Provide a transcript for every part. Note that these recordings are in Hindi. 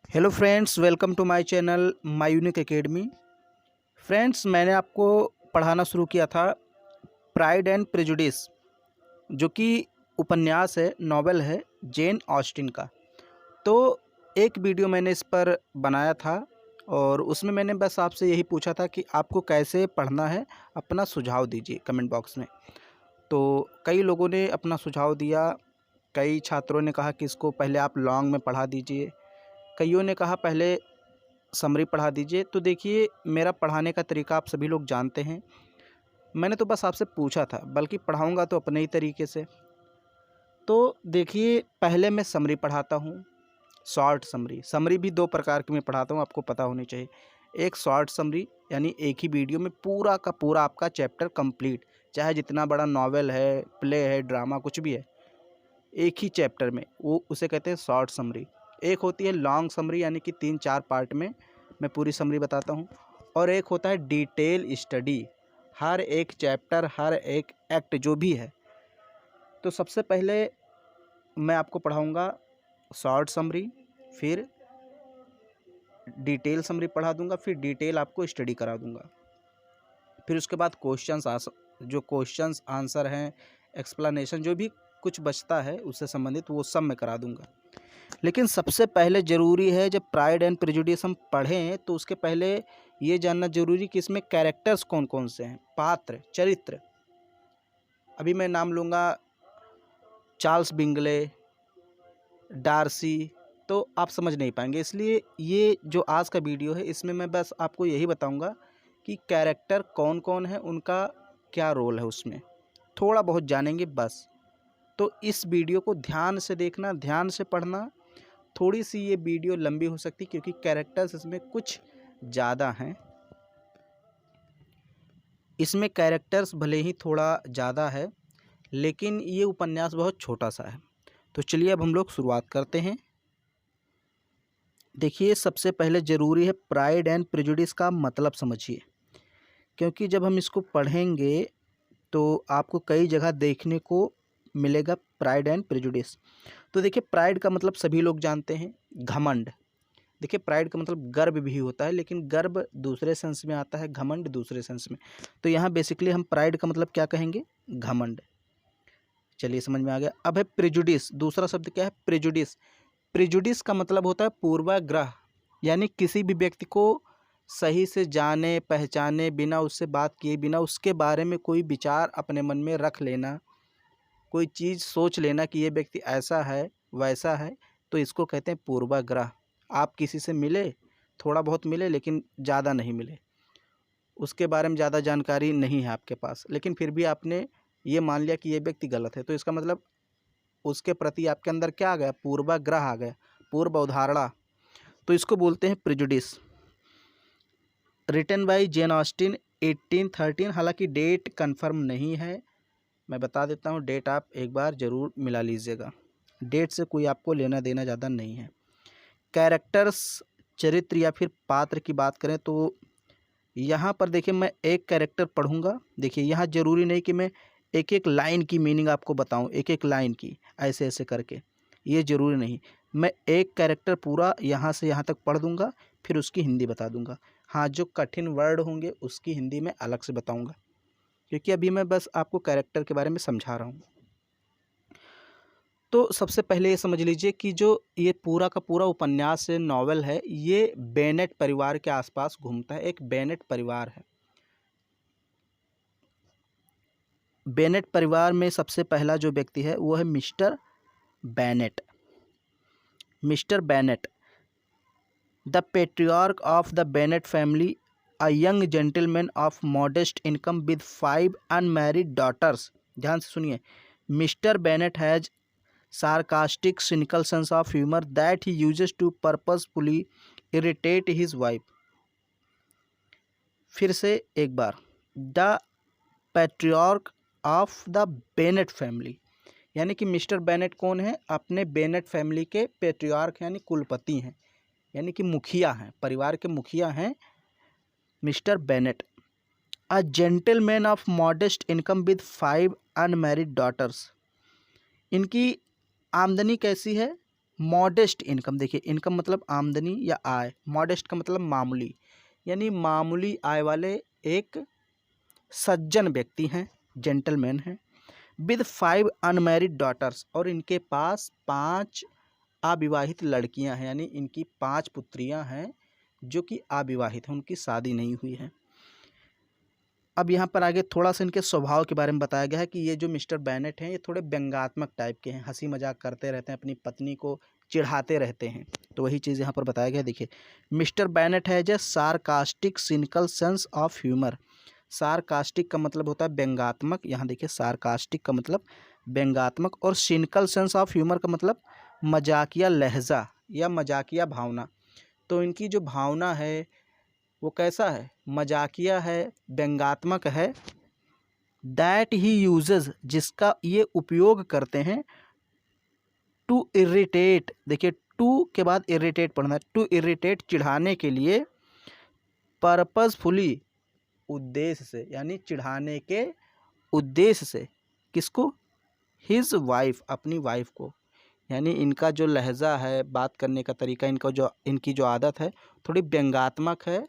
Hello friends, welcome to my channel my unique academy. Friends, मैंने आपको पढ़ाना शुरू किया था प्राइड एंड प्रेजुडिस, जो कि उपन्यास है, नॉवेल है जेन ऑस्टिन का। तो एक वीडियो मैंने इस पर बनाया था और उसमें मैंने बस आपसे यही पूछा था कि आपको कैसे पढ़ना है, अपना सुझाव दीजिए कमेंट बॉक्स में। तो कई लोगों ने अपना सुझाव दिया। कई छात्रों ने कहा कि इसको पहले आप लॉन्ग में पढ़ा दीजिए, कईयों ने कहा पहले समरी पढ़ा दीजिए। तो देखिए, मेरा पढ़ाने का तरीका आप सभी लोग जानते हैं। मैंने तो बस आपसे पूछा था, बल्कि पढ़ाऊंगा तो अपने ही तरीके से। तो देखिए, पहले मैं समरी पढ़ाता हूँ, शॉर्ट समरी। समरी भी दो प्रकार की मैं पढ़ाता हूँ, आपको पता होनी चाहिए। एक शॉर्ट समरी, यानी एक ही वीडियो में पूरा का पूरा आपका चैप्टर कंप्लीट, चाहे जितना बड़ा नॉवेल है, प्ले है, ड्रामा, कुछ भी है, एक ही चैप्टर में, वो उसे कहते हैं शॉर्ट समरी। एक होती है लॉन्ग समरी, यानी कि 3-4 पार्ट में मैं पूरी समरी बताता हूँ। और एक होता है डिटेल स्टडी, हर एक चैप्टर, हर एक एक्ट जो भी है। तो सबसे पहले मैं आपको पढ़ाऊँगा शॉर्ट समरी, फिर डिटेल समरी पढ़ा दूँगा, फिर डिटेल आपको स्टडी करा दूँगा। फिर उसके बाद जो क्वेश्चंस आंसर हैं, एक्सप्लेनेशन, जो भी कुछ बचता है उससे संबंधित, वो सब मैं करा दूँगा। लेकिन सबसे पहले ज़रूरी है, जब प्राइड एंड प्रेजुडिस हम पढ़ें तो उसके पहले ये जानना ज़रूरी कि इसमें कैरेक्टर्स कौन कौन से हैं, पात्र, चरित्र। अभी मैं नाम लूँगा चार्ल्स बिंगले, डार्सी, तो आप समझ नहीं पाएंगे। इसलिए ये जो आज का वीडियो है, इसमें मैं बस आपको यही बताऊँगा कि कैरेक्टर कौन कौन है, उनका क्या रोल है, उसमें थोड़ा बहुत जानेंगे बस। तो इस वीडियो को ध्यान से देखना, ध्यान से पढ़ना। थोड़ी सी ये वीडियो लंबी हो सकती है क्योंकि कैरेक्टर्स इसमें कुछ ज़्यादा हैं। इसमें कैरेक्टर्स भले ही थोड़ा ज़्यादा है, लेकिन ये उपन्यास बहुत छोटा सा है। तो चलिए अब हम लोग शुरुआत करते हैं। देखिए, सबसे पहले ज़रूरी है प्राइड एंड प्रेजुडिस का मतलब समझिए, क्योंकि जब हम इसको पढ़ेंगे तो आपको कई जगह देखने को मिलेगा प्राइड एंड प्रेजुडिस। तो देखिए, प्राइड का मतलब सभी लोग जानते हैं, घमंड। देखिए, प्राइड का मतलब गर्व भी होता है, लेकिन गर्व दूसरे सेंस में आता है, घमंड दूसरे सेंस में। तो यहाँ बेसिकली हम प्राइड का मतलब क्या कहेंगे, घमंड। चलिए, समझ में आ गया। अब है प्रेजुडिस। दूसरा शब्द क्या है, प्रेजुडिस। प्रेजुडिस का मतलब होता है पूर्वाग्रह, यानी किसी भी व्यक्ति को सही से जाने पहचाने बिना, उससे बात किए बिना, उसके बारे में कोई विचार अपने मन में रख लेना, कोई चीज़ सोच लेना कि ये व्यक्ति ऐसा है वैसा है, तो इसको कहते हैं पूर्वाग्रह। आप किसी से मिले, थोड़ा बहुत मिले, लेकिन ज़्यादा नहीं मिले, उसके बारे में ज़्यादा जानकारी नहीं है आपके पास, लेकिन फिर भी आपने ये मान लिया कि ये व्यक्ति गलत है, तो इसका मतलब उसके प्रति आपके अंदर क्या आ गया, पूर्वाग्रह आ गया, पूर्व अवधारणा। तो इसको बोलते हैं prejudice. Written by Jane Austen 1813। हालांकि डेट कंफर्म नहीं है, मैं बता देता हूँ, डेट आप एक बार ज़रूर मिला लीजिएगा। डेट से कोई आपको लेना देना ज़्यादा नहीं है। कैरेक्टर्स, चरित्र या फिर पात्र की बात करें तो यहाँ पर देखिए, मैं एक कैरेक्टर पढ़ूँगा। देखिए, यहाँ ज़रूरी नहीं कि मैं एक एक लाइन की मीनिंग आपको बताऊँ, एक एक लाइन की ऐसे ऐसे करके, ये ज़रूरी नहीं। मैं एक कैरेक्टर पूरा यहाँ से यहाँ तक पढ़ दूँगा, फिर उसकी हिंदी बता दूँगा। हाँ, जो कठिन वर्ड होंगे उसकी हिंदी में अलग से बताऊँगा, क्योंकि अभी मैं बस आपको कैरेक्टर के बारे में समझा रहा हूँ। तो सबसे पहले ये समझ लीजिए कि जो ये पूरा का पूरा उपन्यास है, नॉवेल है, ये बेनेट परिवार के आसपास घूमता है। एक बेनेट परिवार है। बेनेट परिवार में सबसे पहला जो व्यक्ति है वो है mister Bennet. Mister Bennet, the patriarch of the Bennet family, a young gentleman of modest income with 5 unmarried daughters. ध्यान से सुनिए। Mister Bennet has sarcastic cynical sense of humor that he uses to purposefully irritate his wife। फिर से एक बार, the patriarch of the Bennet family, यानी कि मिस्टर बेनेट कौन है, अपने बेनेट फैमिली के पैट्रियार्क यानी कुलपति हैं, यानी कि मुखिया हैं, परिवार के मुखिया हैं mister Bennet. A gentleman of modest income with 5 unmarried daughters. इनकी आमदनी कैसी है, मॉडेस्ट इनकम, देखिए इनकम मतलब आमदनी या आय, मॉडेस्ट का मतलब मामूली, यानी मामूली आय वाले एक सज्जन व्यक्ति हैं, जेंटलमैन हैं। विद 5 अनमैरिड डॉटर्स, और इनके पास 5 अविवाहित लड़कियां हैं, यानी इनकी 5 पुत्रियां हैं जो कि अविवाहित हैं, उनकी शादी नहीं हुई है। अब यहाँ पर आगे थोड़ा सा इनके स्वभाव के बारे में बताया गया है कि ये जो मिस्टर बेनेट हैं ये थोड़े व्यंग्यात्मक टाइप के हैं, हंसी मजाक करते रहते हैं, अपनी पत्नी को चिढ़ाते रहते हैं। तो वही चीज़ यहाँ पर बताया गया है। देखिए, mister Bennett has a sarcastic cynical sense of humour. Sarcastic का मतलब होता है व्यंग्यात्मक, यहाँ देखिए सार्कास्टिक का मतलब व्यंग्यात्मक, और सिनिकल सेंस ऑफ ह्यूमर का मतलब मजाकिया लहजा या मजाकिया भावना। तो इनकी जो भावना है वो कैसा है, मजाकिया है, व्यंग्यात्मक है। दैट ही यूजेज, जिसका ये उपयोग करते हैं। टू इरिटेट, देखिए टू के बाद इरिटेट पढ़ना है, टू इरिटेट चिढ़ाने के लिए। पर्पसफुली, उद्देश्य से, यानी चिढ़ाने के उद्देश्य से। किसको, हिज वाइफ, अपनी वाइफ को। यानी इनका जो लहजा है, बात करने का तरीका, इनकी जो आदत है थोड़ी व्यंग्यात्मक है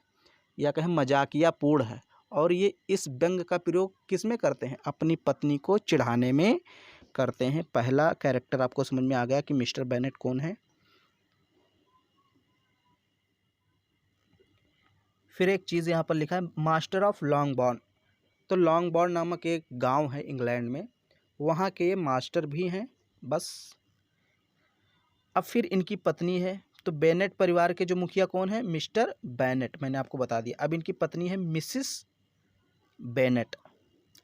या कहें मजाकिया पूर्ण है, और ये इस व्यंग का प्रयोग किस में करते हैं, अपनी पत्नी को चिढ़ाने में करते हैं। पहला कैरेक्टर आपको समझ में आ गया कि मिस्टर बेनेट कौन है। फिर एक चीज़ यहाँ पर लिखा है, मास्टर ऑफ लॉन्गबॉर्न। तो लॉन्गबॉर्न नामक एक गांव है इंग्लैंड में, वहाँ के ये मास्टर भी हैं। बस अब फिर इनकी पत्नी है, तो बेनेट परिवार के जो मुखिया कौन है, मिस्टर बेनेट, मैंने आपको बता दिया। अब इनकी पत्नी है मिसिस बेनेट,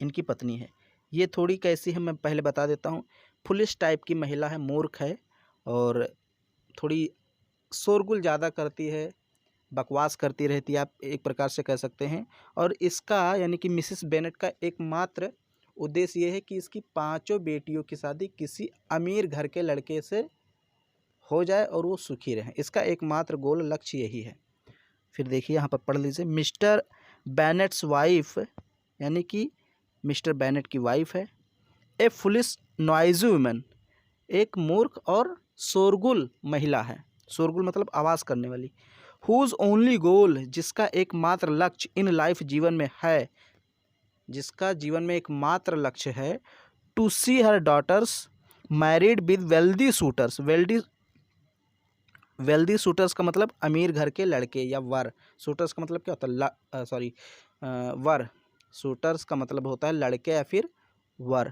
इनकी पत्नी है। ये थोड़ी कैसी है मैं पहले बता देता हूँ, फुलिश टाइप की महिला है, मूर्ख है, और थोड़ी शोरगुल ज़्यादा करती है, बकवास करती रहती है, आप एक प्रकार से कह सकते हैं। और इसका यानी कि मिसिस बेनेट का एकमात्र उद्देश्य ये है कि इसकी 5 बेटियों की शादी किसी अमीर घर के लड़के से हो जाए और वो सुखी रहें, इसका एकमात्र गोल लक्ष्य यही है। फिर देखिए यहाँ पर पढ़ लीजिए, मिस्टर बेनेट्स वाइफ, यानी कि मिस्टर बेनेट की वाइफ है। ए फुलिश नॉइजी वुमन, एक मूर्ख और शोरगुल महिला है, शोरगुल मतलब आवाज़ करने वाली। हुज ओनली गोल, जिसका एकमात्र लक्ष्य इन लाइफ, जीवन में है, जिसका जीवन में एकमात्र लक्ष्य है, to see her daughters married with wealthy suitors. Wealthy suitors का मतलब अमीर घर के लड़के या वर। सूटर्स का मतलब क्या होता है, वर। सूटर्स का मतलब होता है लड़के या फिर वर।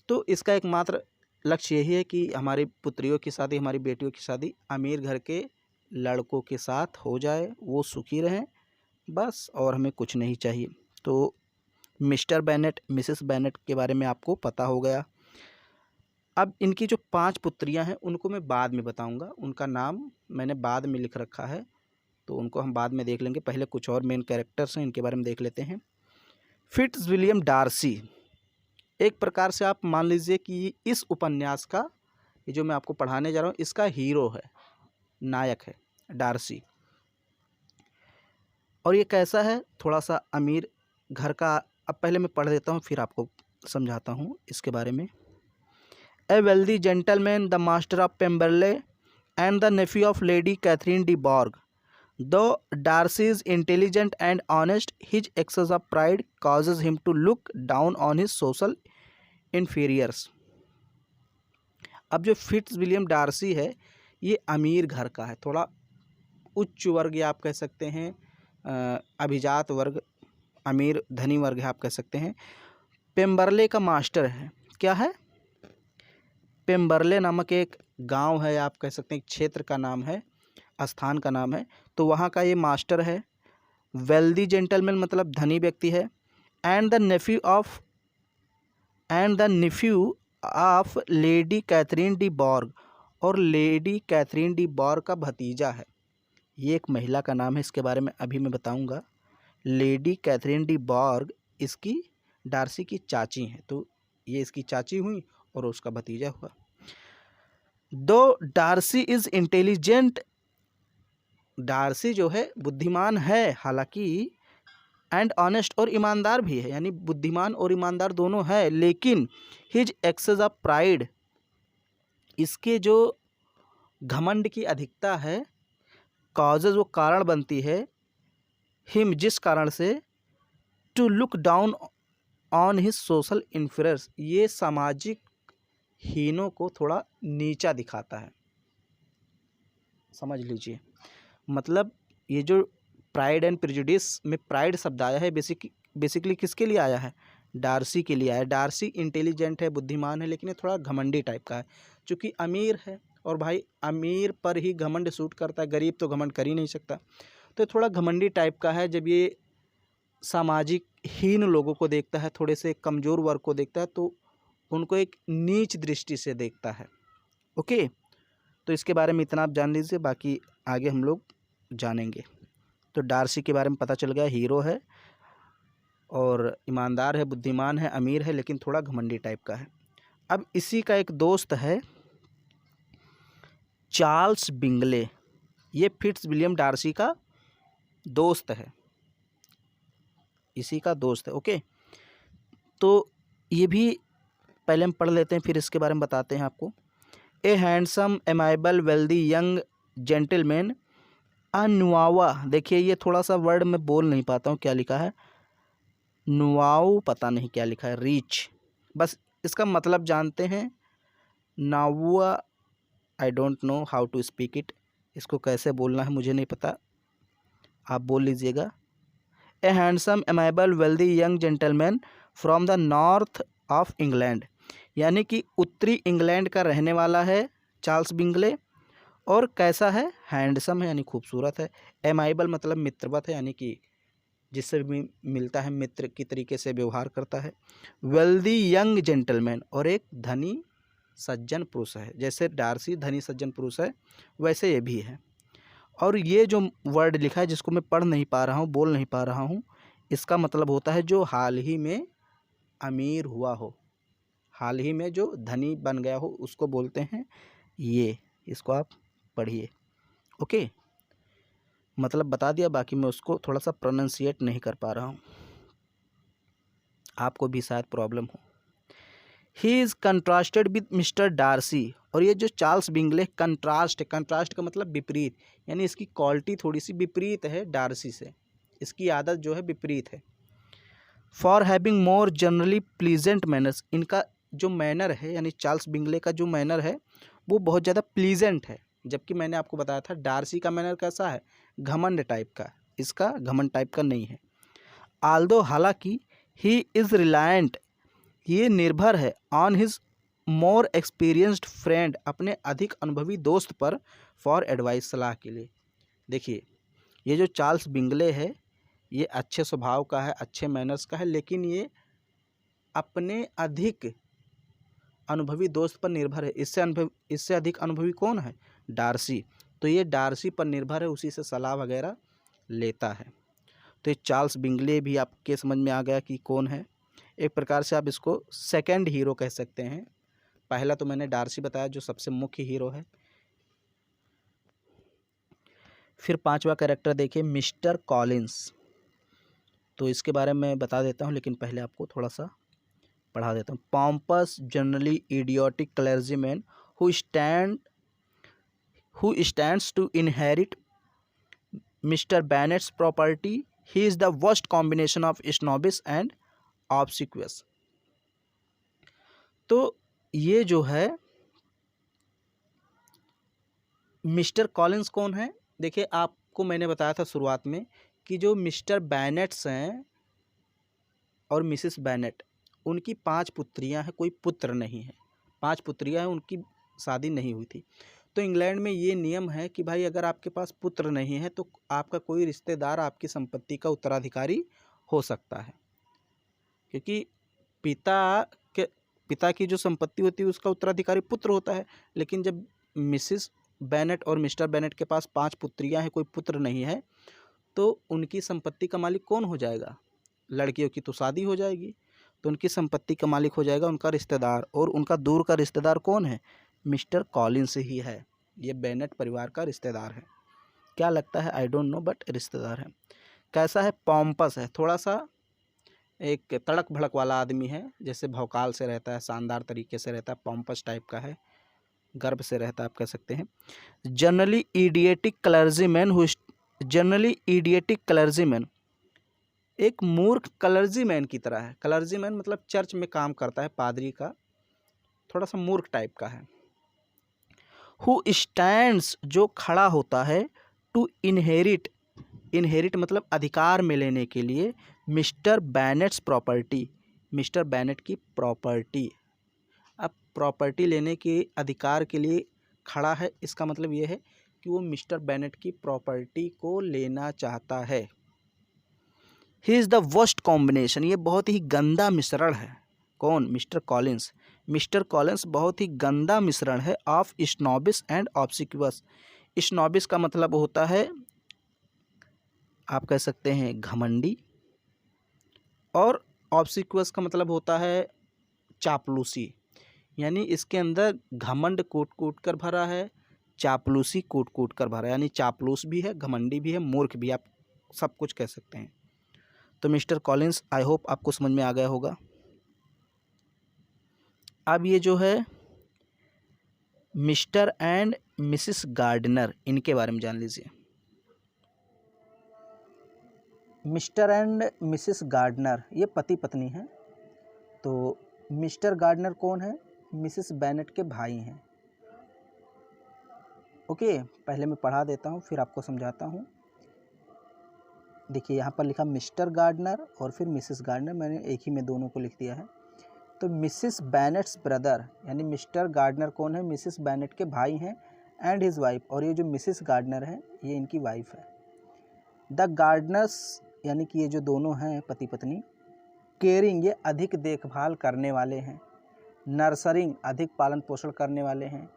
तो इसका एकमात्र लक्ष्य यही है कि हमारी पुत्रियों की शादी, हमारी बेटियों की शादी अमीर घर के लड़कों के साथ हो जाए, वो सुखी रहें, बस, और हमें कुछ नहीं चाहिए। तो मिस्टर बेनेट, मिसेस बेनेट के बारे में आपको पता हो गया। अब इनकी जो 5 पुत्रियां हैं उनको मैं बाद में बताऊंगा, उनका नाम मैंने बाद में लिख रखा है, तो उनको हम बाद में देख लेंगे। पहले कुछ और मेन कैरेक्टर्स हैं, इनके बारे में देख लेते हैं। फिट्ज़विलियम डार्सी, एक प्रकार से आप मान लीजिए कि इस उपन्यास का, ये जो मैं आपको पढ़ाने जा रहा हूँ, इसका हीरो है, नायक है डार्सी। और ये कैसा है, थोड़ा सा अमीर घर का। अब पहले मैं पढ़ देता हूँ, फिर आपको समझाता हूँ इसके बारे में। A wealthy gentleman, the master of Pemberley, and the nephew of Lady Catherine de Bourgh. Though Darcy is intelligent and honest, his excess of pride causes him to look down on his social inferiors. अब जो फिट्ज़विलियम डार्सी है ये अमीर घर का है, थोड़ा उच्च वर्ग या आप कह सकते हैं अभिजात वर्ग, अमीर धनी वर्ग है आप कह सकते हैं। पेम्बरले का मास्टर है, क्या है, पेम्बरले नामक एक गांव है, आप कह सकते हैं एक क्षेत्र का नाम है, स्थान का नाम है, तो वहाँ का ये मास्टर है। वेल्दी जेंटलमैन मतलब धनी व्यक्ति है। And the nephew of lady Catherine de Bourg, और लेडी कैथरीन डी बॉर्ग का भतीजा है। ये एक महिला का नाम है, इसके बारे में अभी मैं बताऊंगा। लेडी कैथरीन डी बॉर्ग इसकी डार्सी की चाची हैं, तो ये इसकी चाची हुई और उसका भतीजा हुआ। दो डार्सी इज इंटेलिजेंट, डार्सी जो है बुद्धिमान है हालांकि, एंड ऑनेस्ट और ईमानदार भी है, यानी बुद्धिमान और ईमानदार दोनों है, लेकिन हिज एक्सेस ऑफ प्राइड, इसके जो घमंड की अधिकता है, कॉजेज वो कारण बनती है, हिम जिस कारण से, to look down on his social influence ये सामाजिक हीनों को थोड़ा नीचा दिखाता है। समझ लीजिए, मतलब ये जो प्राइड एंड प्रेजुडिस में प्राइड शब्द आया है बेसिकली किसके लिए आया है? डार्सी के लिए आया है। डार्सी इंटेलिजेंट है, बुद्धिमान है, लेकिन ये थोड़ा घमंडी टाइप का है, चूँकि अमीर है और भाई अमीर पर ही घमंड सूट करता है, गरीब तो घमंड कर ही नहीं सकता। तो थोड़ा घमंडी टाइप का है। जब ये सामाजिक हीन लोगों को देखता है, थोड़े से कमज़ोर वर्ग को देखता है, तो उनको एक नीच दृष्टि से देखता है। ओके, तो इसके बारे में इतना आप जान लीजिए, बाकी आगे हम लोग जानेंगे। तो डार्सी के बारे में पता चल गया, हीरो है और ईमानदार है, बुद्धिमान है, अमीर है, लेकिन थोड़ा घमंडी टाइप का है। अब इसी का एक दोस्त है चार्ल्स बिंगले, ये फिट्स विलियम डार्सी का दोस्त है, इसी का दोस्त है। ओके, तो ये भी पहले हम पढ़ लेते हैं, फिर इसके बारे में बताते हैं आपको। A handsome amiable wealthy young gentleman अनुआवा, देखिए ये थोड़ा सा वर्ड मैं बोल नहीं पाता हूँ, क्या लिखा है, नुआऊ पता नहीं क्या लिखा है, रीच, बस इसका मतलब जानते हैं, नावा, I don't know how to speak it, इसको कैसे बोलना है मुझे नहीं पता, आप बोल लीजिएगा। A handsome amiable wealthy young gentleman from the north of England, यानी कि उत्तरी इंग्लैंड का रहने वाला है चार्ल्स बिंगले, और कैसा है, हैंडसम है यानी खूबसूरत है, एमाइबल मतलब मित्रवत है यानी कि जिससे भी मिलता है मित्र की तरीके से व्यवहार करता है, वेल्दी यंग जेंटलमैन और एक धनी सज्जन पुरुष है। जैसे डार्सी धनी सज्जन पुरुष है वैसे ये भी है। और ये जो वर्ड लिखा है जिसको मैं पढ़ नहीं पा रहा हूँ, बोल नहीं पा रहा हूँ, इसका मतलब होता है जो हाल ही में अमीर हुआ हो, हाल ही में जो धनी बन गया हो, उसको बोलते हैं ये, इसको आप पढ़िए। ओके, मतलब बता दिया, बाकी मैं उसको थोड़ा सा प्रोनाउंसिएट नहीं कर पा रहा हूँ, आपको भी शायद प्रॉब्लम हो। He is contrasted with mister Darcy, और ये जो चार्ल्स बिंगले कंट्रास्ट का मतलब विपरीत, यानी इसकी क्वालिटी थोड़ी सी विपरीत है डार्सी से, इसकी आदत जो है विपरीत है। For having more generally pleasant manners, इनका जो मैनर है यानी चार्ल्स बिंगले का जो मैनर है वो बहुत ज़्यादा प्लीजेंट है, जबकि मैंने आपको बताया था डार्सी का मैनर कैसा है, घमंड टाइप का, इसका घमंड टाइप का नहीं है। आल्दो हालांकि ही इज़ रिलायंट, ये निर्भर है on his more experienced friend, अपने अधिक अनुभवी दोस्त पर, फॉर एडवाइस, सलाह के लिए। देखिए ये जो चार्ल्स बिंगले है ये अच्छे स्वभाव का है, अच्छे मैनर्स का है, लेकिन ये अपने अधिक अनुभवी दोस्त पर निर्भर है। इससे अधिक अनुभवी कौन है, डार्सी, तो ये डार्सी पर निर्भर है, उसी से सलाह वगैरह लेता है। तो ये चार्ल्स बिंगले भी आपके समझ में आ गया कि कौन है। एक प्रकार से आप इसको सेकंड हीरो कह सकते हैं, पहला तो मैंने डार्सी बताया जो सबसे मुख्य हीरो है। फिर पांचवा कैरेक्टर देखिए मिस्टर कॉलिंस, तो इसके बारे में बता देता हूँ, लेकिन पहले आपको थोड़ा सा पढ़ा देता हूँ। Pompous generally idiotic clergyman who stands to inherit Mr Bennet's property, he is the worst combination of snobbish and obsequious. तो ये जो है मिस्टर कॉलिंस कौन है, देखिए आपको मैंने बताया था शुरुआत में कि जो मिस्टर बैनेट्स हैं और मिसेस बैनेट, उनकी 5 पुत्रियां हैं, कोई पुत्र नहीं है, 5 पुत्रियां हैं, उनकी शादी नहीं हुई थी। तो इंग्लैंड में ये नियम है कि भाई अगर आपके पास पुत्र नहीं है तो आपका कोई रिश्तेदार आपकी संपत्ति का उत्तराधिकारी हो सकता है, क्योंकि पिता की जो संपत्ति होती है उसका उत्तराधिकारी पुत्र होता है। लेकिन जब मिसेस बैनेट और मिस्टर बैनेट के पास 5 पुत्रियां हैं, कोई पुत्र नहीं है, तो उनकी संपत्ति का मालिक कौन हो जाएगा, लड़कियों की तो शादी हो जाएगी, तो उनकी संपत्ति का मालिक हो जाएगा उनका रिश्तेदार, और उनका दूर का रिश्तेदार कौन है, मिस्टर कॉलिंस ही है। ये बैनेट परिवार का रिश्तेदार है, क्या लगता है आई डोंट नो, बट रिश्तेदार है। कैसा है, पॉम्पस है, थोड़ा सा एक तड़क भड़क वाला आदमी है, जैसे भौकाल से रहता है, शानदार तरीके से रहता है, पॉम्पस टाइप का है, गर्व से रहता है, आप कह सकते हैं। जनरली इडियटिक क्लर्जीमैन एक मूर्ख क्लर्जीमैन की तरह है। क्लर्जीमैन मतलब चर्च में काम करता है, पादरी का, थोड़ा सा मूर्ख टाइप का है। हु स्टैंड्स जो खड़ा होता है, टू इनहेरिट मतलब अधिकार में लेने के लिए, मिस्टर बैनेट्स प्रॉपर्टी, मिस्टर बैनेट की प्रॉपर्टी। अब प्रॉपर्टी लेने के अधिकार के लिए खड़ा है, इसका मतलब ये है कि वो मिस्टर बैनेट की प्रॉपर्टी को लेना चाहता है। ही इज़ द वर्स्ट कॉम्बिनेशन, ये बहुत ही गंदा मिश्रण है। कौन? Mister Collins. मिस्टर कॉलिंस बहुत ही गंदा मिश्रण है ऑफ स्नॉबिस एंड ऑब्सिक्यूअस। स्नॉबिस का मतलब होता है, आप कह सकते हैं, घमंडी, और ऑब्सिक्यूअस का मतलब होता है चापलूसी। यानी इसके अंदर घमंड कूट कूट कर भरा है, चापलूसी कूट कूट कर भरा है। यानी चापलूस भी है, घमंडी भी है, मूर्ख भी, आप सब कुछ कह सकते हैं। तो मिस्टर कॉलिंस, आई होप आपको समझ में आ गया होगा। अब ये जो है मिस्टर एंड मिसिस गार्डनर, इनके बारे में जान लीजिए। मिस्टर एंड मिसिस गार्डनर ये पति पत्नी हैं। तो मिस्टर गार्डनर कौन है? मिसिस बैनेट के भाई हैं। ओके, पहले मैं पढ़ा देता हूँ, फिर आपको समझाता हूँ। देखिए यहाँ पर लिखा मिस्टर गार्डनर और फिर मिसिस गार्डनर, मैंने एक ही में दोनों को लिख दिया है। तो मिसिस बैनेट्स ब्रदर, यानी मिस्टर गार्डनर कौन है? मिसिस बैनेट के भाई हैं, एंड हिज वाइफ, और ये जो मिसिस गार्डनर है ये इनकी वाइफ है। द गार्डनर्स, यानी कि ये जो दोनों हैं पति पत्नी, केयरिंग, ये अधिक देखभाल करने वाले हैं, नर्सरिंग, अधिक पालन पोषण करने वाले हैं,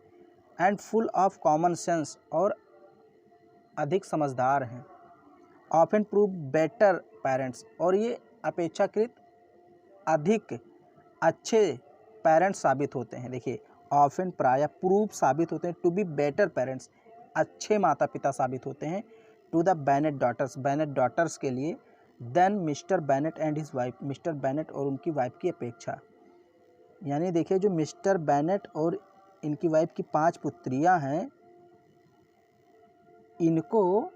and full of common sense, और अधिक समझदार हैं, ऑफन प्रूव बेटर पेरेंट्स, और ये अपेक्षाकृत अधिक अच्छे पेरेंट्स साबित होते हैं। देखिए, ऑफन प्रायः, प्रूव साबित होते हैं, टू बी बेटर पेरेंट्स अच्छे माता पिता साबित होते हैं, टू द बैनेट डॉटर्स के लिए, then mister Bennet and his wife, mister Bennet और उनकी वाइफ की अपेक्षा। यानी देखिए, जो मिस्टर बैनेट और इनकी वाइफ की 5 पुत्रियां हैं, इनको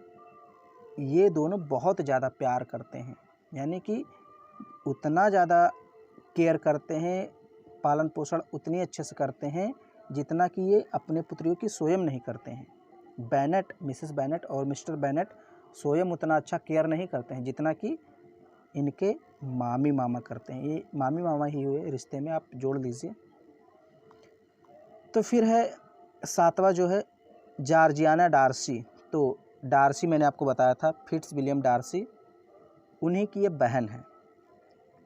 ये दोनों बहुत ज़्यादा प्यार करते हैं, यानी कि उतना ज़्यादा केयर करते हैं, पालन पोषण उतनी अच्छे से करते हैं जितना कि ये अपने पुत्रियों की स्वयं नहीं करते हैं। बैनेट, मिसेस बैनेट और मिस्टर बैनेट स्वयं उतना अच्छा केयर नहीं करते हैं जितना कि इनके मामी मामा करते हैं। ये मामी मामा ही हुए रिश्ते में, आप जोड़ लीजिए। तो फिर है 7वां जो है जॉर्जियाना डार्सी। तो डार्सी मैंने आपको बताया था, फिट्स विलियम डार्सी, उन्हीं की ये बहन है,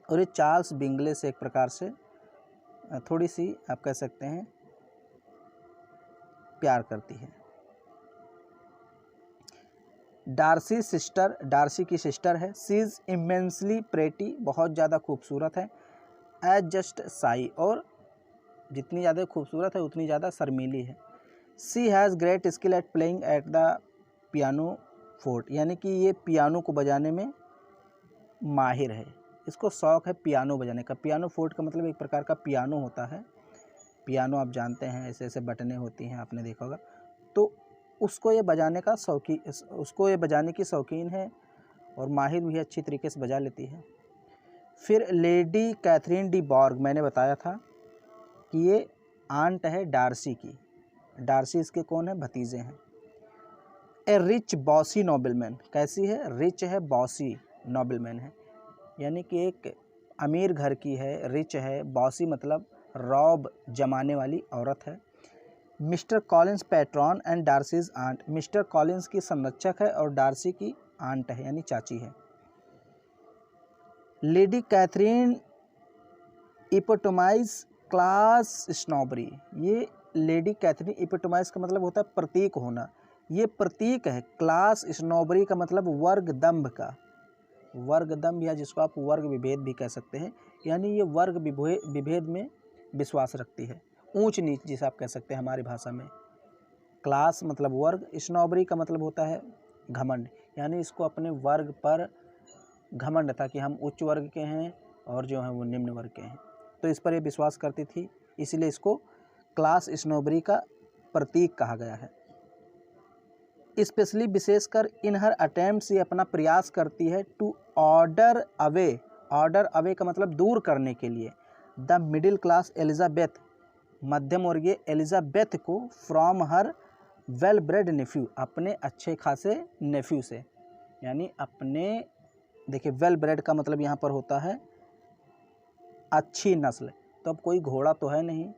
और ये चार्ल्स बिंगले से एक प्रकार से थोड़ी सी, आप कह सकते हैं, प्यार करती है। डार्सी की सिस्टर है। शी इज़ इमेंसली प्रेटी, बहुत ज़्यादा खूबसूरत है। एज जस्ट साई, और जितनी ज़्यादा खूबसूरत है उतनी ज़्यादा शर्मीली है। She has great skill eight playing at the piano fort, यानी कि ये पियानो को बजाने में माहिर है। इसको शौक़ है पियानो बजाने का। पियानो फोर्ट का मतलब एक प्रकार का पियानो होता है। पियानो आप जानते हैं, ऐसे ऐसे बटनें होती हैं, आपने देखा होगा। तो उसको ये बजाने की शौकीन है, और माहिर भी अच्छी तरीके से बजा लेती है। फिर लेडी कैथरीन डी बॉर्ग, मैंने बताया था कि ये आंट है डार्सी की। डार्सी इसके कौन है? भतीजे हैं। ए रिच बॉसी नोबलमैन, कैसी है? रिच है, बॉसी नोबलमैन है, यानी कि एक अमीर घर की है, रिच है, बॉसी मतलब रौब जमाने वाली औरत है। Mister Collins patron and Darcy's aunt, mister Collins की संरक्षक है और डार्सी की आंट है, यानी चाची है। लेडी कैथरीन इपिटोमाइज क्लास स्नॉबरी, ये लेडी कैथरीन इपिटोमाइज का मतलब होता है प्रतीक होना, ये प्रतीक है क्लास स्नॉबरी का मतलब वर्ग दंभ का, वर्ग दंभ, या जिसको आप वर्ग विभेद भी कह सकते हैं, यानी ये वर्ग विभेद में विश्वास रखती है, ऊंच नीच जिसे आप कह सकते हैं हमारी भाषा में। क्लास मतलब वर्ग, स्नॉबरी का मतलब होता है घमंड, यानी इसको अपने वर्ग पर घमंड था कि हम उच्च वर्ग के हैं और जो हैं वो निम्न वर्ग के हैं, तो इस पर ये विश्वास करती थी, इसलिए इसको क्लास स्नॉबरी का प्रतीक कहा गया है। स्पेशली विशेषकर इन हर अटेम्प्ट्स, ये अपना प्रयास करती है टू ऑर्डर अवे का मतलब दूर करने के लिए, द मिडिल क्लास एलिजाबेथ, मध्यम वर्गीय एलिजाबेथ को from her well bred nephew, अपने अच्छे खासे नेफ्यू से, यानी अपने, देखिए वेल ब्रेड का मतलब यहाँ पर होता है अच्छी नस्ल। तो अब कोई घोड़ा तो है नहीं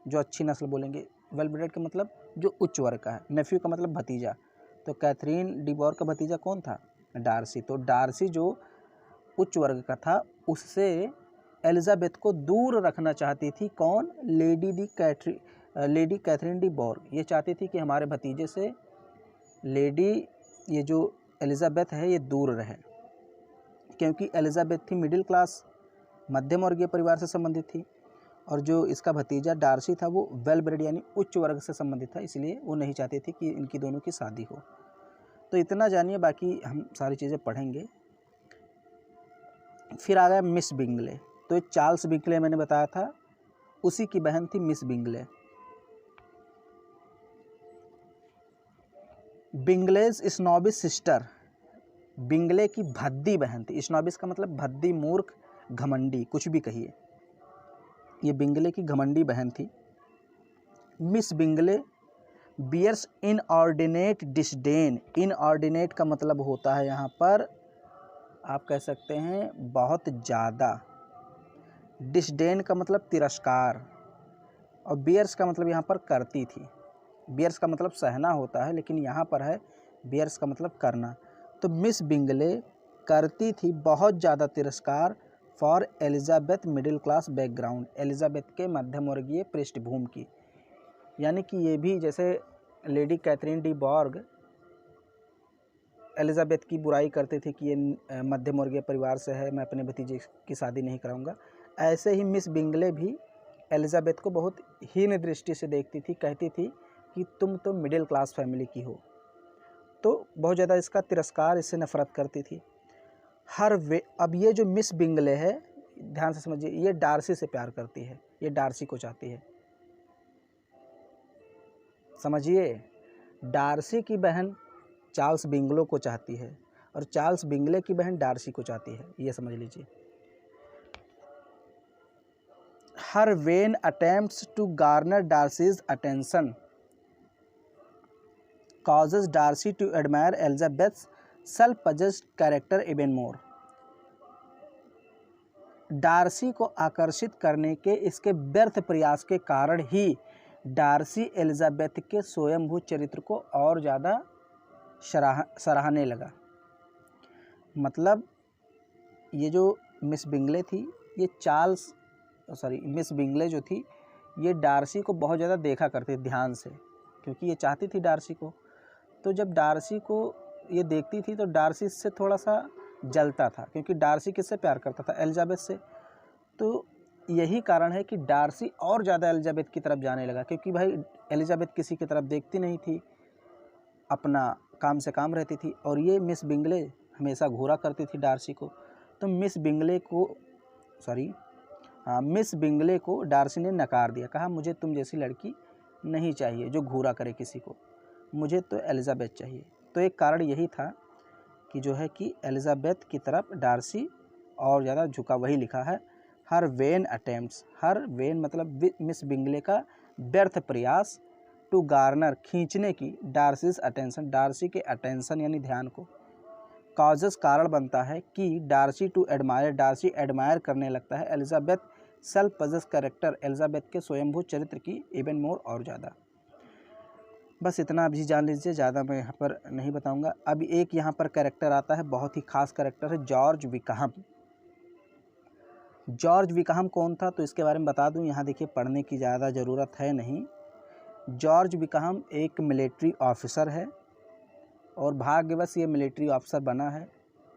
जो अच्छी नस्ल बोलेंगे, वेल ब्रेड का मतलब जो उच्च वर्ग का है, नेफ्यू का मतलब भतीजा। तो कैथरीन डिबोर का भतीजा कौन था? डार्सी। तो डार्सी जो उच्च वर्ग का था उससे एलिजाबेथ को दूर रखना चाहती थी। कौन? Lady Catherine de Bourgh. ये चाहती थी कि हमारे भतीजे से लेडी, ये जो एलिजाबेथ है, ये दूर रहे, क्योंकि एलिजाबेथ थी मिडिल क्लास, मध्यम वर्गीय परिवार से संबंधित थी, और जो इसका भतीजा डार्सी था वो वेल ब्रेड यानी उच्च वर्ग से संबंधित था, इसलिए वो नहीं चाहती थी कि इनकी दोनों की शादी हो। तो इतना जानिए, बाकी हम सारी चीज़ें पढ़ेंगे। फिर आ गया मिस बिंगले। तो चार्ल्स बिंगले मैंने बताया था, उसी की बहन थी miss Bingley. Bingley's snobbish sister, Bingley की भद्दी बहन थी। स्नॉबिश का मतलब भद्दी, मूर्ख, घमंडी, कुछ भी कहिए। ये बिंगले की घमंडी बहन थी। Miss Bingley bears inordinate disdain. Inordinate का मतलब होता है यहाँ पर, आप कह सकते हैं बहुत ज़्यादा। डिसडेन का मतलब तिरस्कार, और बियर्स का मतलब यहाँ पर करती थी। बियर्स का मतलब सहना होता है, लेकिन यहाँ पर है बियर्स का मतलब करना। तो मिस बिंगले करती थी बहुत ज़्यादा तिरस्कार for Elizabeth middle class background, Elizabeth के मध्यम वर्गीय पृष्ठभूमि की। यानी कि ये भी जैसे lady Catherine de Bourg Elizabeth की बुराई करते थे कि ये मध्यम वर्गीय परिवार से है, मैं अपने भतीजे की शादी नहीं कराऊंगा, ऐसे ही मिस बिंगले भी एलिजाबेथ को बहुत हीन दृष्टि से देखती थी, कहती थी कि तुम तो मिडिल क्लास फैमिली की हो। तो बहुत ज़्यादा इसका तिरस्कार, इससे नफरत करती थी। अब ये जो मिस बिंगले है, ध्यान से समझिए, ये डार्सी से प्यार करती है, ये डार्सी को चाहती है। समझिए, डार्सी की बहन चार्ल्स बिंगलो को चाहती है, और चार्ल्स बिंगले की बहन डार्सी को चाहती है, ये समझ लीजिए। Her vain attempts to garner Darcy's attention causes Darcy to admire Elizabeth's self possessed character even more. Darcy को आकर्षित करने के इसके व्यर्थ प्रयास के कारण ही डार्सी एलिजाबेथ के स्वयंभू चरित्र को और ज़्यादा सराहने लगा। मतलब ये जो मिस बिंगले थी, ये मिस बिंगले जो थी, ये डार्सी को बहुत ज़्यादा देखा करती थी ध्यान से, क्योंकि ये चाहती थी डार्सी को। तो जब डार्सी को ये देखती थी तो डार्सी इससे थोड़ा सा जलता था, क्योंकि डार्सी किससे प्यार करता था? एलिजाबेथ से। तो यही कारण है कि डार्सी और ज़्यादा एलिजाबेथ की तरफ जाने लगा, क्योंकि भाई एलिजाबेथ किसी की तरफ देखती नहीं थी, अपना काम से काम रहती थी, और ये मिस बिंगले हमेशा घूरा करती थी डार्सी को। तो मिस बिंगले को डार्सी ने नकार दिया, कहा मुझे तुम जैसी लड़की नहीं चाहिए जो घूरा करे किसी को, मुझे तो एलिजाबेथ चाहिए। तो एक कारण यही था कि जो है कि एलिजाबेथ की तरफ डार्सी और ज़्यादा झुका। वही लिखा है, her vain attempts, her vain मतलब मिस बिंगले का व्यर्थ प्रयास, टू गार्नर खींचने की, डार्सीज अटेंशन, डार्सी के अटेंशन यानी ध्यान को, कॉजेस कारण बनता है कि Darcy to admire, Darcy admire करने लगता है Elizabeth self possessed character, Elizabeth के स्वयंभू चरित्र की, इवन मोर और ज़्यादा। बस इतना अभी जान लीजिए, ज़्यादा मैं यहाँ पर नहीं बताऊँगा। अब एक यहाँ पर कैरेक्टर आता है, बहुत ही खास कैरेक्टर है, जॉर्ज विकहम। जॉर्ज विकहम कौन था तो इसके बारे में बता दूं। यहाँ देखिए, पढ़ने की ज़्यादा ज़रूरत है नहीं। जॉर्ज विकहम एक मिलिट्री ऑफिसर है, और भाग्यवश ये मिलिट्री ऑफिसर बना है,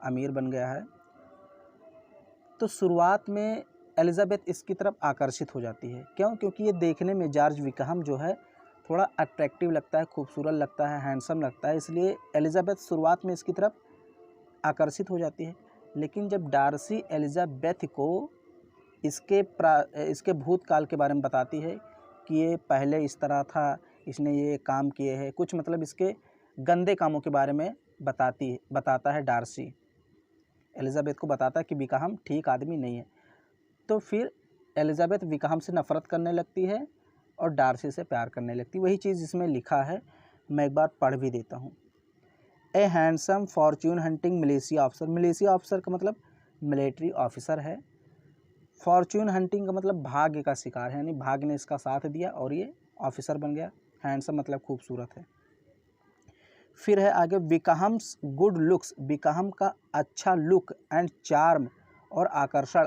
अमीर बन गया है। तो शुरुआत में एलिजाबेथ इसकी तरफ आकर्षित हो जाती है। क्यों? क्योंकि ये देखने में जॉर्ज विकहम जो है थोड़ा अट्रैक्टिव लगता है, खूबसूरत लगता है, हैंडसम लगता है, इसलिए एलिजाबेथ शुरुआत में इसकी तरफ आकर्षित हो जाती है। लेकिन जब डार्सी एलिजाबेथ को इसके भूतकाल के बारे में बताती है कि ये पहले इस तरह था, इसने ये काम किए हैं, कुछ मतलब इसके गंदे कामों के बारे में बताता है डार्सी। एलिजाबेथ को बताता है कि विकहम ठीक आदमी नहीं है। तो फिर एलिजाबेथ विकहम से नफ़रत करने लगती है और डार्सी से प्यार करने लगती है। वही चीज़ इसमें लिखा है, मैं एक बार पढ़ भी देता हूँ। ए handsome Fortune hunting militia officer. Militia officer का मतलब मिलिट्री ऑफिसर है। फॉर्च्यून हंटिंग का मतलब भाग्य का शिकार है, यानी भाग्य ने इसका साथ दिया और ये ऑफिसर बन गया। हैंडसम मतलब खूबसूरत है। फिर है आगे विकहम्स गुड लुक्स। विकहम का अच्छा लुक एंड चार्म और आकर्षण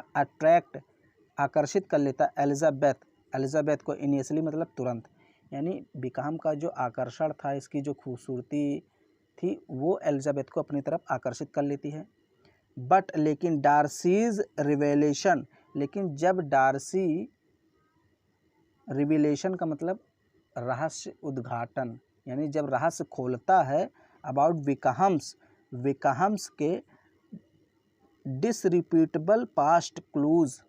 आकर्षित कर लेता एलिजाबेथ। एलिजाबेथ को इनिशियली मतलब तुरंत, यानी विकहम का जो आकर्षण था, इसकी जो खूबसूरती थी, वो एलिजाबेथ को अपनी तरफ आकर्षित कर लेती है। बट लेकिन डार्सीज रिवेलेशन, लेकिन जब डार्सी, रिविलेशन का मतलब रहस्य उद्घाटन, यानी जब रहस्य खोलता है अबाउट विकहम्स के डिसरिप्यूटेबल पास्ट क्लूज,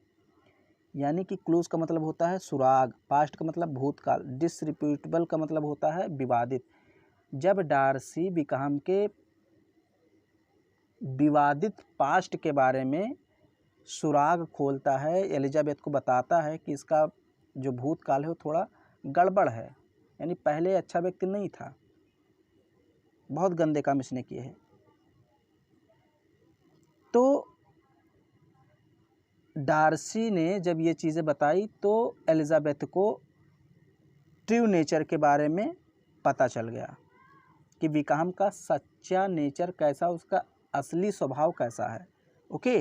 यानी कि क्लूज का मतलब होता है सुराग, पास्ट का मतलब भूतकाल, डिसरिप्यूटेबल का मतलब होता है विवादित। जब डार्सी विकहम के विवादित पास्ट के बारे में सुराग खोलता है, एलिजाबेथ को बताता है कि इसका जो भूतकाल है वो थोड़ा गड़बड़ है, यानी पहले अच्छा व्यक्ति नहीं था, बहुत गंदे काम इसने किए हैं। तो डार्सी ने जब ये चीज़ें बताई तो एलिजाबेथ को ट्रू नेचर के बारे में पता चल गया कि विकहम का सच्चा नेचर कैसा, उसका असली स्वभाव कैसा है। Okay,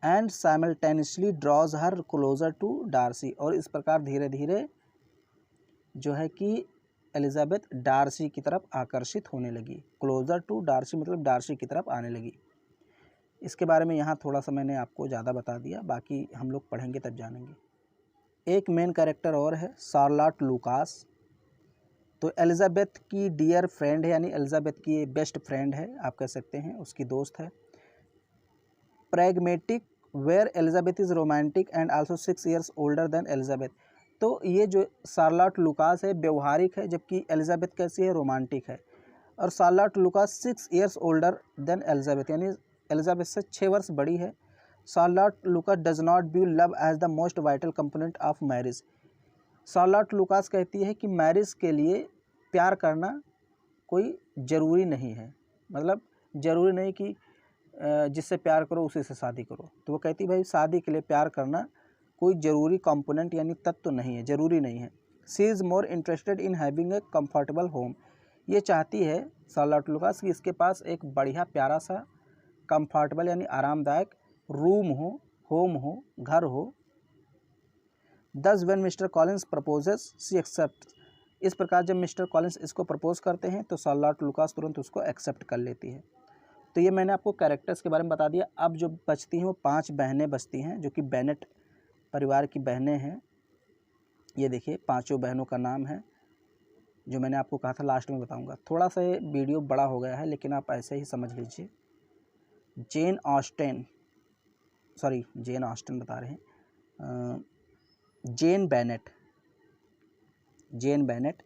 and simultaneously draws her closer to Darcy, और इस प्रकार धीरे धीरे जो है कि एलिजाबेथ डार्सी की तरफ आकर्षित होने लगी। क्लोजर टू डार्सी मतलब डार्सी की तरफ आने लगी। इसके बारे में यहाँ थोड़ा सा मैंने आपको ज़्यादा बता दिया, बाकी हम लोग पढ़ेंगे तब जानेंगे। एक मेन कैरेक्टर और है शार्लॉट लूकास। तो एलिजाबेथ की डियर फ्रेंड है, यानी एलिजाबेथ की बेस्ट फ्रेंड है, आप कह सकते हैं, उसकी दोस्त है। Pragmatic where Elizabeth is romantic and also 6 years older than Elizabeth. तो ये जो शार्लॉट लूकास है व्यवहारिक है, जबकि एलिजाबेथ कैसी है, रोमांटिक है। और Charlotte Lucas 6 years older than Elizabeth, यानी एलिजाबेथ से 6 वर्ष बड़ी है। Charlotte Lucas does not view love as the most vital component of marriage. Charlotte Lucas कहती है कि मैरिज के लिए प्यार करना कोई ज़रूरी नहीं है, मतलब ज़रूरी नहीं कि जिससे प्यार करो उसी से शादी करो। तो वो कहती है भाई शादी के लिए प्यार करना कोई ज़रूरी कंपोनेंट यानी तत्व नहीं है, ज़रूरी नहीं है। She is more interested in having a comfortable home. ये चाहती है शार्लॉट लूकास कि इसके पास एक बढ़िया प्यारा सा कंफर्टेबल यानी आरामदायक रूम हो, होम हो, घर हो। Thus when mister Collins proposes she accept. इस प्रकार जब मिस्टर कॉलिंस इसको प्रपोज करते हैं तो शार्लॉट लूकास तुरंत उसको एक्सेप्ट कर लेती है। तो ये मैंने आपको कैरेक्टर्स के बारे में बता दिया। अब जो बचती हैं वो 5 बहनें बचती हैं, जो कि बेनेट परिवार की बहनें हैं। ये देखिए 5 बहनों का नाम है, जो मैंने आपको कहा था लास्ट में बताऊंगा। थोड़ा सा ये वीडियो बड़ा हो गया है, लेकिन आप ऐसे ही समझ लीजिए। जेन ऑस्टन बता रहे हैं, जेन बेनेट।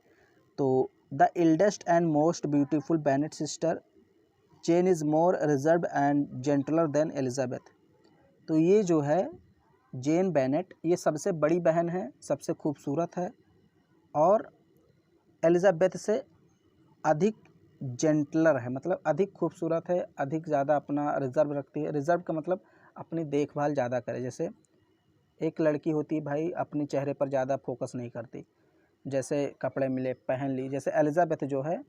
तो the eldest and most beautiful Bennet sister Jane is more reserve and gentler than Elizabeth. तो ये जो है जेन बेनेट, ये सबसे बड़ी बहन है, सबसे खूबसूरत है और एलिजाबेथ से अधिक जेंटलर है, मतलब अधिक खूबसूरत है, अधिक ज़्यादा अपना रिजर्व रखती है। रिजर्व का मतलब अपनी देखभाल ज़्यादा करे। जैसे एक लड़की होती है भाई, अपने चेहरे पर ज़्यादा फोकस नहीं करती, जैसे कपड़े मिले पहन ली। जैसे एलिजाबेथ जो है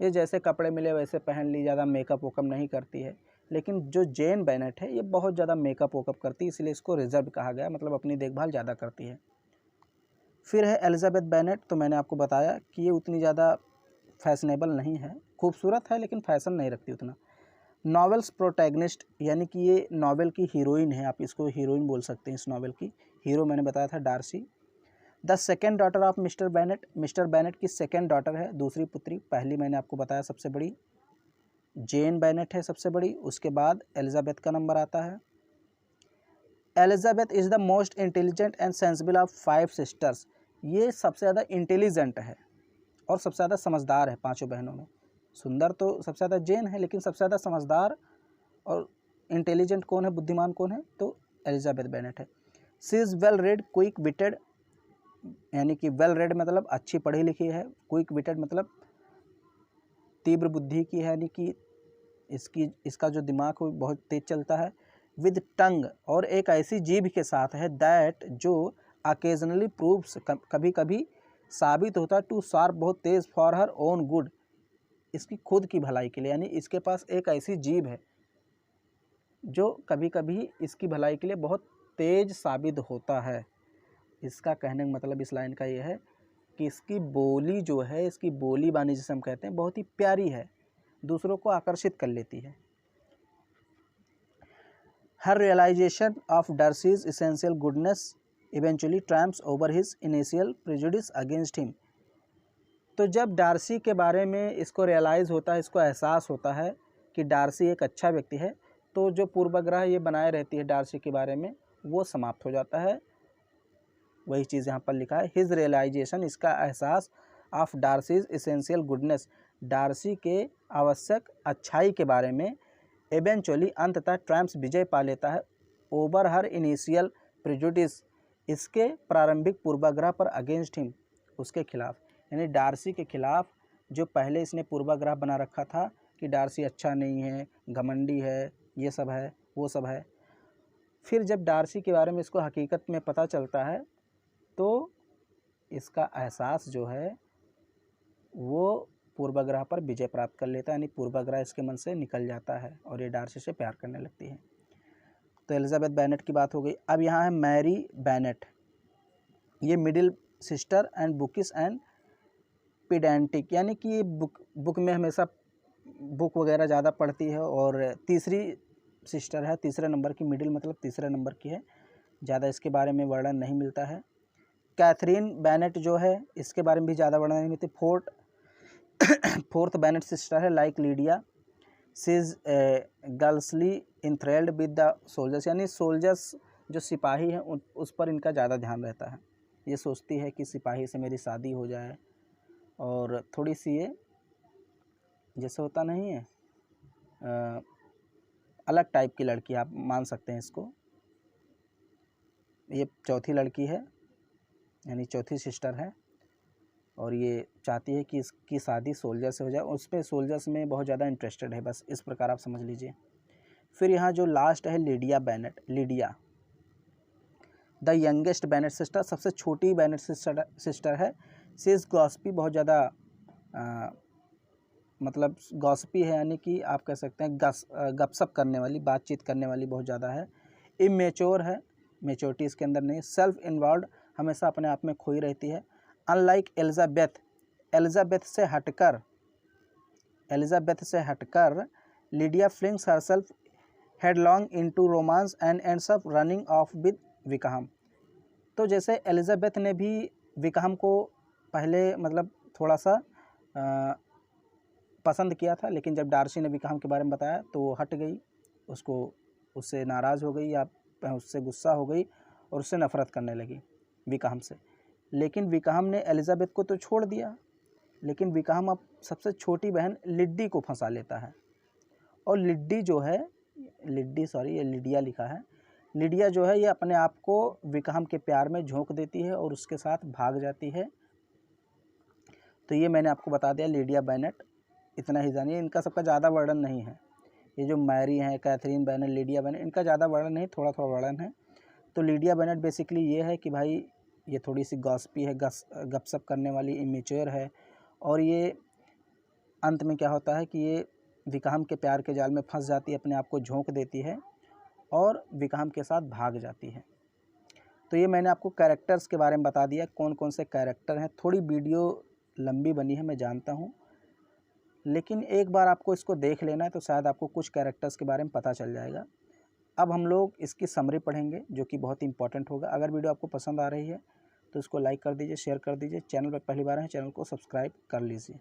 ये जैसे कपड़े मिले वैसे पहन ली, ज़्यादा मेकअप वेकअप नहीं करती है। लेकिन जो जेन बेनेट है ये बहुत ज़्यादा मेकअप वेकअप करती है, इसलिए इसको रिजर्व कहा गया, मतलब अपनी देखभाल ज़्यादा करती है। फिर है एलिजाबेथ बेनेट। तो मैंने आपको बताया कि ये उतनी ज़्यादा फैशनेबल नहीं है, खूबसूरत है लेकिन फैशन नहीं रखती उतना। नॉवेल्स प्रोटैगनिस्ट, यानी कि ये नॉवेल की हीरोइन है, आप इसको हीरोइन बोल सकते हैं। इस नॉवेल की हीरो मैंने बताया था Darcy. The second daughter of mister Bennet, mister Bennet की सेकेंड डॉटर है, दूसरी पुत्री। पहली मैंने आपको बताया सबसे बड़ी जेन बेनेट है सबसे बड़ी, उसके बाद एलिजाबेथ का नंबर आता है। Elizabeth is the most intelligent and sensible of 5 sisters. ये सबसे ज़्यादा इंटेलिजेंट है और सबसे ज़्यादा समझदार है पांचों बहनों में। सुंदर तो सबसे ज़्यादा जेन है, लेकिन सबसे ज़्यादा समझदार और इंटेलिजेंट कौन है, बुद्धिमान कौन है, तो एलिजाबेथ बेनेट है। She is well read, quick witted, यानी कि वेल रेड मतलब अच्छी पढ़ी लिखी है, क्विक विटेड मतलब तीव्र बुद्धि की है, यानी कि इसका जो दिमाग है बहुत तेज चलता है। विद टंग, और एक ऐसी जीभ के साथ है, दैट जो अकेजनली प्रूव्स, कभी कभी साबित होता है, टू शार्प बहुत तेज, फॉर हर ओन गुड, इसकी खुद की भलाई के लिए। यानी इसके पास एक ऐसी जीभ है जो कभी कभी इसकी भलाई के लिए बहुत तेज साबित होता है। इसका कहने का मतलब इस लाइन का ये है कि इसकी बोली जो है, इसकी बोली बानी जिसे हम कहते हैं, बहुत ही प्यारी है, दूसरों को आकर्षित कर लेती है। Her realization of Darcy's essential goodness eventually triumphs over his initial prejudice against him. तो जब डार्सी के बारे में इसको रियलाइज़ होता है, इसको एहसास होता है कि डार्सी एक अच्छा व्यक्ति है, तो जो पूर्वाग्रह ये बनाए रहती है डार्सी के बारे में, वो समाप्त हो जाता है। वही चीज़ यहाँ पर लिखा है, हिज रियलाइजेशन, इसका एहसास, of Darcy's essential goodness, Darcy के आवश्यक अच्छाई के बारे में, एवेंचुअली अंततः ट्रायम्फ्स, विजय पा लेता है, ओवर हर इनिशियल प्रेजुडिस, इसके प्रारंभिक पूर्वाग्रह पर, अगेंस्ट हिम, उसके खिलाफ, यानी डार्सी के खिलाफ जो पहले इसने पूर्वाग्रह बना रखा था कि डार्सी अच्छा नहीं है, घमंडी है, ये सब है, वो सब है, फिर जब डार्सी के बारे में इसको हकीकत में पता चलता है तो इसका एहसास जो है वो पूर्वाग्रह पर विजय प्राप्त कर लेता है, यानी पूर्वाग्रह इसके मन से निकल जाता है और ये डार्सी से प्यार करने लगती है। तो एलिजाबेथ बेनेट की बात हो गई। अब यहाँ है मैरी बेनेट। ये middle sister and bookish and pedantic, यानी कि ये बुक में हमेशा बुक वगैरह ज़्यादा पढ़ती है, और तीसरी सिस्टर है, तीसरे नंबर की, मिडिल मतलब तीसरे नंबर की है, ज़्यादा इसके बारे में वर्णन नहीं मिलता है। कैथरीन बेनेट जो है, इसके बारे में भी ज़्यादा वर्णन नहीं मिलती। फोर्थ बेनेट सिस्टर है, like Lydia, she is girlishly enthralled with the soldiers, यानी सोल्जर्स जो सिपाही हैं उस पर इनका ज़्यादा ध्यान रहता है। ये सोचती है कि सिपाही से मेरी शादी हो जाए, और थोड़ी सी ये जैसे होता नहीं है अलग टाइप की लड़की, आप मान सकते हैं इसको। ये चौथी लड़की है, यानी चौथी सिस्टर है, और ये चाहती है कि इसकी शादी सोल्जर से हो जाए, उस पर सोल्जर्स में बहुत ज़्यादा इंटरेस्टेड है, बस इस प्रकार आप समझ लीजिए। फिर यहाँ जो लास्ट है Lydia Bennett, Lydia the youngest Bennett sister, सबसे छोटी बेनेट सिस्टर है। सी इज़ गॉसिपी, बहुत ज़्यादा मतलब गॉसिपी है, यानी कि आप कह सकते हैं गपशप करने वाली, बातचीत करने वाली बहुत ज़्यादा है। इमेच्योर है, मेच्योरिटी इसके अंदर नहीं। सेल्फ इन्वॉल्व, हमेशा अपने आप में खोई रहती है। अनलाइक एलिजाबेथ, एलिजाबेथ से हटकर Lydia flings herself headlong into romance and ends up running off with Wickham. तो जैसे एलिजाबेथ ने भी विकहम को पहले मतलब थोड़ा सा पसंद किया था, लेकिन जब डार्सी ने विकहम के बारे में बताया तो वो हट गई, उससे नाराज़ हो गई, या उससे गुस्सा हो गई, और उससे नफ़रत करने लगी विकहम से। लेकिन विकहम ने एलिजाबेथ को तो छोड़ दिया, लेकिन विकहम अब सबसे छोटी बहन लिड्डी को फंसा लेता है, और लिड्डी जो है, ये लिडिया लिखा है, लिडिया जो है ये अपने आप को विकहम के प्यार में झोंक देती है और उसके साथ भाग जाती है। तो ये मैंने आपको बता दिया लीडिया बेनेट, इतना ही जानिए, इनका सबका ज़्यादा वर्णन नहीं है। ये जो मैरी हैं, कैथरीन बेनेट, लीडिया बेनेट, इनका ज़्यादा वर्णन नहीं, थोड़ा थोड़ा वर्णन है। तो लीडिया बेनेट बेसिकली ये है कि भाई ये थोड़ी सी गॉसिपी है, गपशप करने वाली, इमेच्योर है, और ये अंत में क्या होता है कि ये विकहम के प्यार के जाल में फंस जाती है, अपने आप को झोंक देती है और विकहम के साथ भाग जाती है। तो ये मैंने आपको कैरेक्टर्स के बारे में बता दिया, कौन कौन से कैरेक्टर हैं। थोड़ी वीडियो लंबी बनी है, मैं जानता हूँ, लेकिन एक बार आपको इसको देख लेना है तो शायद आपको कुछ कैरेक्टर्स के बारे में पता चल जाएगा। अब हम लोग इसकी समरी पढ़ेंगे, जो कि बहुत इंपॉर्टेंट होगा। अगर वीडियो आपको पसंद आ रही है तो इसको लाइक कर दीजिए, शेयर कर दीजिए। चैनल पर पहली बार है, चैनल को सब्सक्राइब कर लीजिए।